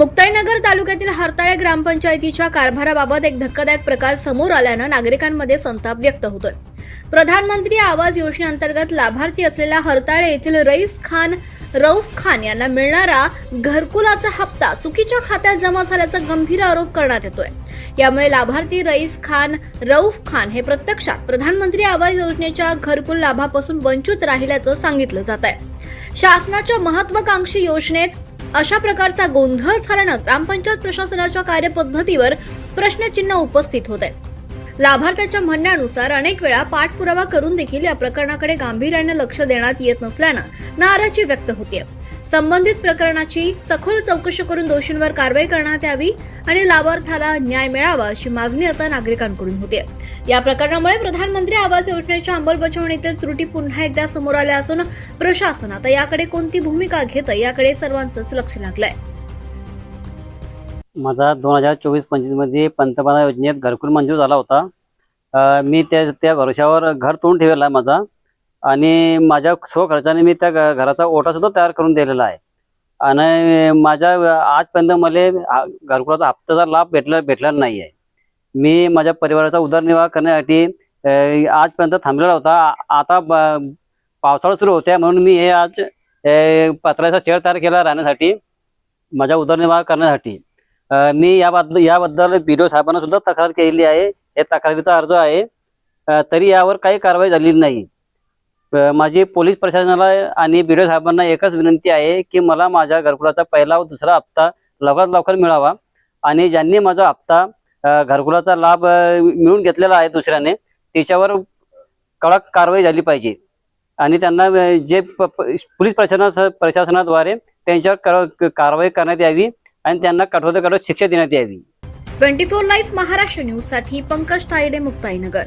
मुक्ताईनगर तालुक्यातील हरताळे ग्रामपंचायतीच्या कारभाराबाबत एक धक्कादायक प्रकार समोर आल्यानं नागरिकांमध्ये संताप व्यक्त होतोय। प्रधानमंत्री आवास योजनेअंतर्गत लाभार्थी असलेल्या हरताळे येथील रऊफ खान यांना मिळणारा घरकुलाचा हप्ता चुकीच्या खात्यात जमा झाल्याचा गंभीर आरोप करण्यात येतोय। यामुळे लाभार्थी रऊफ खान हे प्रत्यक्षात प्रधानमंत्री आवास योजनेच्या घरकुल लाभापासून वंचित राहिल्याचं सांगितलं जात आहे। शासनाच्या महत्वाकांक्षी योजनेत अशा प्रकारचा गोंधळ झाल्यानं ग्रामपंचायत प्रशासनाच्या कार्यपद्धतीवर प्रश्नचिन्ह उपस्थित होत आहे। लाभार्थ्याच्या म्हणण्यानुसार अनेक वेळा पाठपुरावा करून देखील या प्रकरणाकडे गांभीर्याने लक्ष देण्यात येत नसल्यानं नाराजी व्यक्त होते। संबंधित प्रकरणाची सखोल चौकशी करून दोषींवर कारवाई करण्यात यावी आणि लाभार्थ्याला न्याय मिळावा अशी मागणी आता नागरिकांकडून होते। या प्रकरणामुळे प्रधानमंत्री आवास योजनेच्या अंमलबजावणीतील त्रुटी पुन्हा एकदा समोर आल्या असून प्रशासन आता याकडे कोणती भूमिका घेतं याकडे सर्वांचंच लक्ष लागलंय। माझा 2024-25 मध्ये पंतप्रधान योजनेत घरकुल मंजूर झाला होता। मी त्या भरोशावर घर तोडून ठेवलेला आहे माझा आणि माझ्या स्वखर्चाने मी त्या घराचा ओटा सुद्धा तयार करून दिलेला आहे आणि माझ्या आजपर्यंत मला घरकुलाचा हप्त्याचा लाभ भेटला नाही आहे। मी माझ्या परिवाराचा उदरनिर्वाह करण्यासाठी आजपर्यंत थांबलेला होता। आता पावसाळा सुरू होत्या म्हणून मी हे आज पत्र्याचा शेड तयार केला राहण्यासाठी, माझा उदरनिर्वाह करण्यासाठी। मी याबद्दल BDO साहेबांना सुद्धा तक्रार केलेली आहे। हे तक्रारीचा अर्ज आहे, तरी यावर काही कारवाई झालेली नाही। माझी पोलीस प्रशासनाला आणि BDO साहेबांना एकच विनंती आहे की मला माझ्या घरकुलाचा पहिला व दुसरा हप्ता लवकरात लवकर मिळावा आणि ज्यांनी माझा हप्ता घरकुलाचा लाभ मिळवून घेतलेला आहे दुसऱ्याने, त्याच्यावर कडक कारवाई झाली पाहिजे आणि त्यांना जे पोलीस प्रशासनाद्वारे त्यांच्यावर कारवाई करण्यात यावी आणि त्यांना कठोर शिक्षा देण्यात यावी। 24 लाईव्ह महाराष्ट्र न्यूज साठी पंकज तायडे, मुक्ताईनगर।